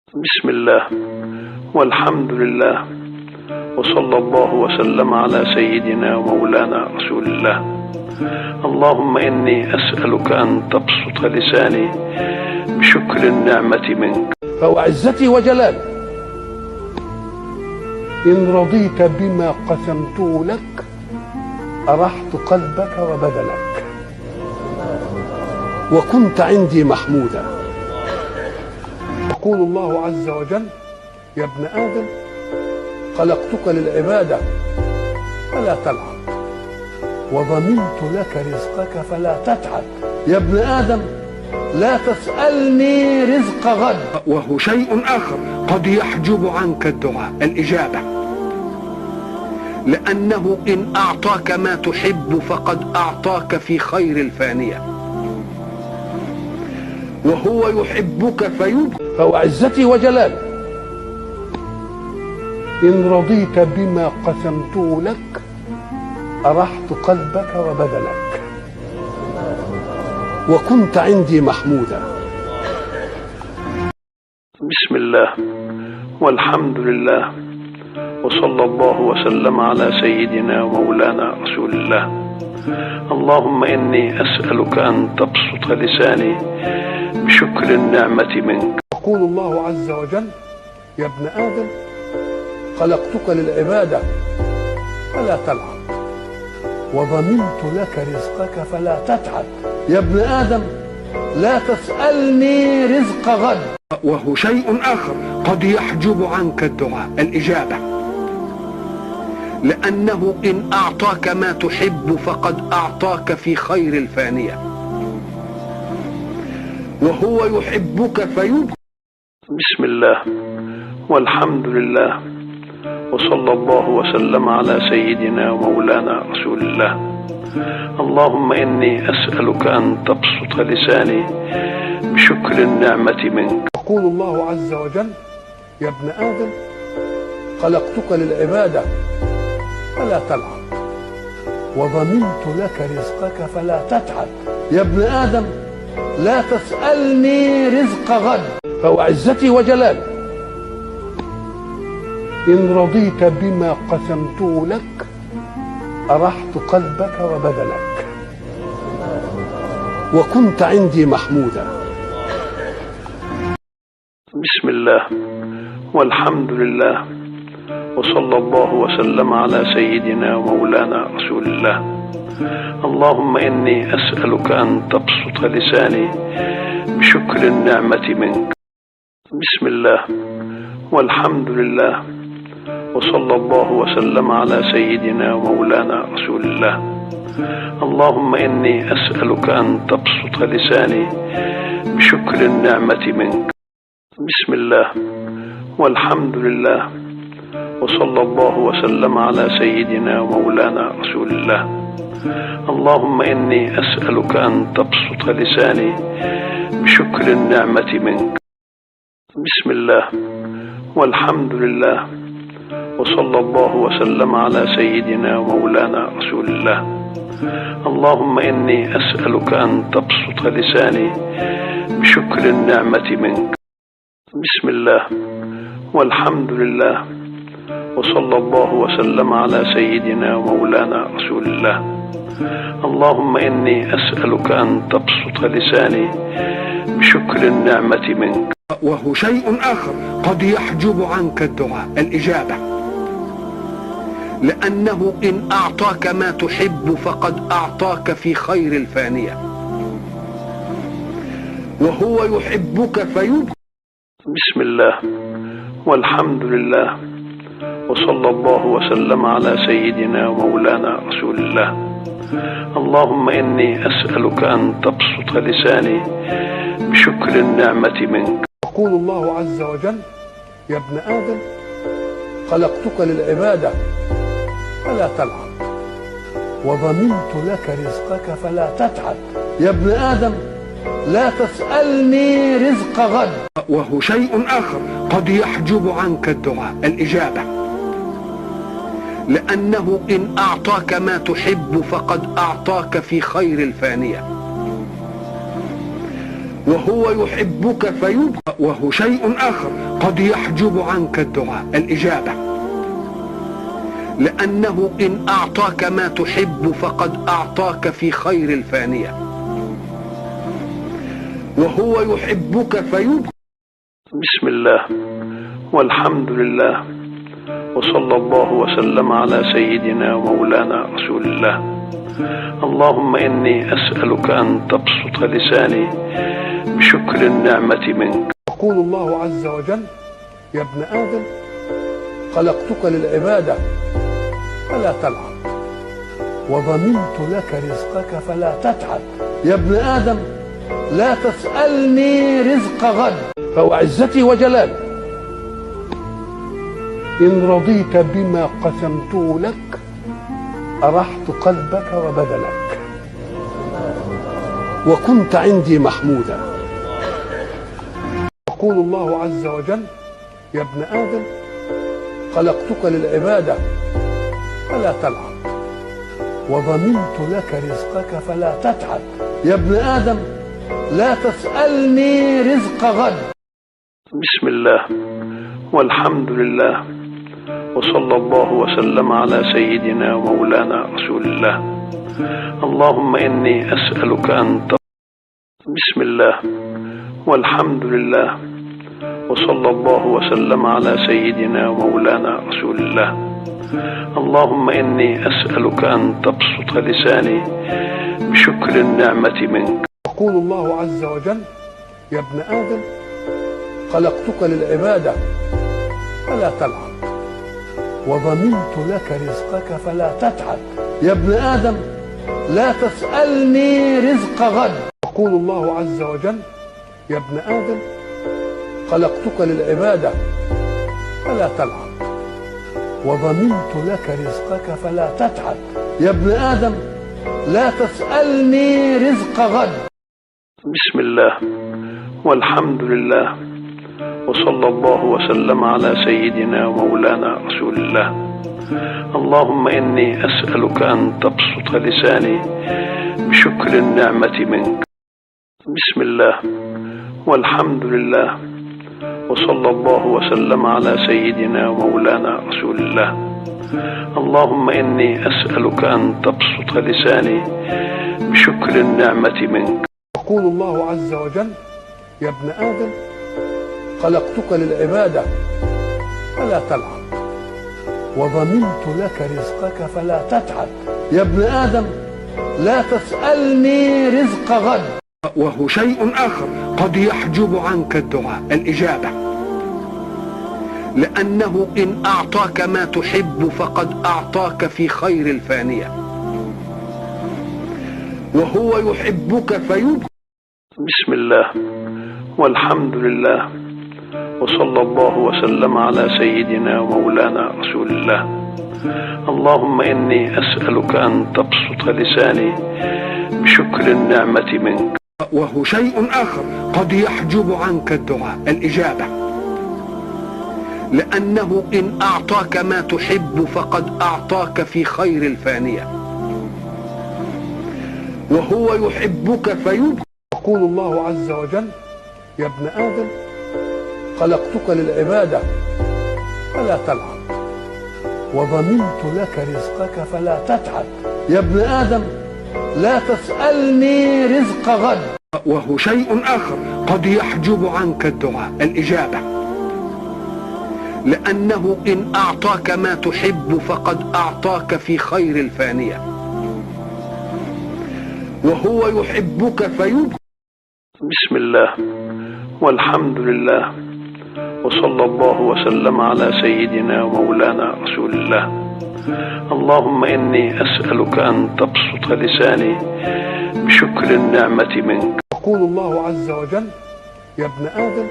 بسم الله والحمد لله وصلى الله وسلم على سيدنا ومولانا رسول الله. اللهم إني أسألك أن تبسط لساني بشكر النعمة منك. فوعزتي وجلالي إن رضيت بما قسمته لك أرحت قلبك وبدنك وكنت عندي محمودا. يقول الله عز وجل: يا ابن آدم خلقتك للعبادة فلا تلعب وضمنت لك رزقك فلا تتعب. يا ابن آدم لا تسألني رزق غد. وهو شيء آخر قد يحجب عنك الدعاء الإجابة، لأنه إن أعطاك ما تحب فقد أعطاك في خير الفانية، وهو يحبك فيبقى. فوعزتي وجلالي إن رضيت بما قسمته لك أرحت قلبك وبدنك وكنت عندي محمودا. بسم الله والحمد لله وصلى الله وسلم على سيدنا ومولانا رسول الله. اللهم إني أسألك أن تبسط لساني بشكر النعمة منك. يقول الله عز وجل: يا ابن آدم خلقتك للعبادة فلا تلعب وضمنت لك رزقك فلا تتعب. يا ابن آدم لا تسألني رزق غد. وهو شيء آخر قد يحجب عنك الدعاء الإجابة، لأنه إن أعطاك ما تحب فقد أعطاك في خير الفانية، وهو يحبك فيبقى. بسم الله والحمد لله وصلى الله وسلم على سيدنا ومولانا رسول الله. اللهم إني أسألك أن تبسط لساني بشكر النعمة منك. يقول الله عز وجل: يا ابن آدم خلقتك للعبادة فلا تلعب وضمنت لك رزقك فلا تتعب. يا ابن آدم لا تسألني رزق غد. فوعزتي وجلالي إن رضيت بما قسمته لك أرحت قلبك وبدنك وكنت عندي محمودا. بسم الله والحمد لله وصلى الله وسلم على سيدنا ومولانا رسول الله. اللهم إني أسألك أن تبسط لساني بشكر النعمة منك. بسم الله والحمد لله وصلى الله وسلم على سيدنا ومولانا رسول الله. اللهم إني أسألك أن تبسط لساني بشكر النعمة منك. بسم الله والحمد لله وصلى الله وسلم على سيدنا ومولانا رسول الله. اللهم إني أسألك أن تبسط لساني بشكر النعمة منك. بسم الله والحمد لله وصلى الله وسلم على سيدنا ومولانا رسول الله. اللهم إني أسألك أن تبسط لساني بشكر النعمة منك. بسم الله والحمد لله وصلى الله وسلم على سيدنا ومولانا رسول الله. اللهم إني أسألك أن تبسط لساني بشكر النعمة منك. وهو شيء آخر قد يحجب عنك الدعاء الإجابة، لأنه إن أعطاك ما تحب فقد أعطاك في خير الفانية، وهو يحبك فيبقى. بسم الله والحمد لله وصلى الله وسلم على سيدنا ومولانا رسول الله. اللهم إني أسألك أن تبسط لساني بشكر النعمة منك. يقول الله عز وجل: يا ابن آدم خلقتك للعبادة فلا تلعب وضمنت لك رزقك فلا تتعب. يا ابن آدم لا تسألني رزق غد. وهو شيء آخر قد يحجب عنك الدعاء الإجابة، لأنه إن أعطاك ما تحب فقد أعطاك في خير الفانية، وهو يحبك فيبقى، وهو شيء آخر قد يحجب عنك الدعاء الإجابة، لأنه إن أعطاك ما تحب فقد أعطاك في خير الفانية، وهو يحبك فيبقى. بسم الله والحمد لله وصلى الله وسلم على سيدنا ومولانا رسول الله. اللهم إني أسألك أن تبسط لساني بشكر النعمة منك. يقول الله عز وجل: يا ابن آدم خلقتك للعبادة فلا تلعب، وضمنت لك رزقك فلا تتعب. يا ابن آدم لا تسألني رزق غد، فوعزتي وجلالي إن رضيت بما قسمته لك أرحت قلبك وبدنك، وكنت عندي محمودا. يقول الله عز وجل: يا ابن آدم خلقتك للعبادة فلا تلعب، وضمنت لك رزقك فلا تتعب. يا ابن آدم لا تسألني رزق غد. بسم الله والحمد لله وصلى الله وسلم على سيدنا ومولانا رسول الله. اللهم إني أسألك أن بسم الله والحمد لله وصلى الله وسلم على سيدنا ومولانا رسول الله. اللهم إني أسألك أن تبسط لساني بشكر النعمة منك. يقول الله عز وجل: يا ابن آدم خلقتك للعبادة فلا تلعب، وضمنت لك رزقك فلا تتعب. يا ابن آدم لا تسألني رزق غد. يقول الله عز وجل: يا ابن آدم خلقتك للعبادة فلا تلعب، وضمنت لك رزقك فلا تتعب. يا ابن آدم لا تسألني رزق غد. بسم الله والحمد لله وصلى الله وسلم على سيدنا ومولانا رسول الله. اللهم إني أسألك أن تبسط لساني بشكر النعمة منك. بسم الله والحمد لله وصلى الله وسلم على سيدنا ومولانا رسول الله. اللهم إني أسألك أن تبسط لساني بشكر النعمة منك. يقول الله عز وجل: يا ابن آدم خلقتك للعبادة فلا تلعب، وضمنت لك رزقك فلا تتعب. يا ابن آدم لا تسألني رزق غد. وهو شيء آخر قد يحجب عنك الدعاء الإجابة، لأنه إن أعطاك ما تحب فقد أعطاك في خير الفانية، وهو يحبك فيبقى. بسم الله والحمد لله وصلى الله وسلم على سيدنا ومولانا رسول الله. اللهم إني أسألك أن تبسط لساني بشكر النعمة منك. وهو شيء آخر قد يحجب عنك الدعاء الإجابة، لأنه إن أعطاك ما تحب فقد أعطاك في خير الفانية، وهو يحبك فيبقى. يقول الله عز وجل: يا ابن آدم خلقتك للعبادة فلا تلعب، وضمنت لك رزقك فلا تتعب. يا ابن آدم لا تسألني رزق غد. وهو شيء آخر قد يحجب عنك الدعاء الإجابة، لأنه إن أعطاك ما تحب فقد أعطاك في خير الفانية، وهو يحبك فيبقى. بسم الله والحمد لله وصلى الله وسلم على سيدنا ومولانا رسول الله. اللهم إني أسألك أن تبسط لساني بشكر النعمة منك. يقول الله عز وجل: يا ابن آدم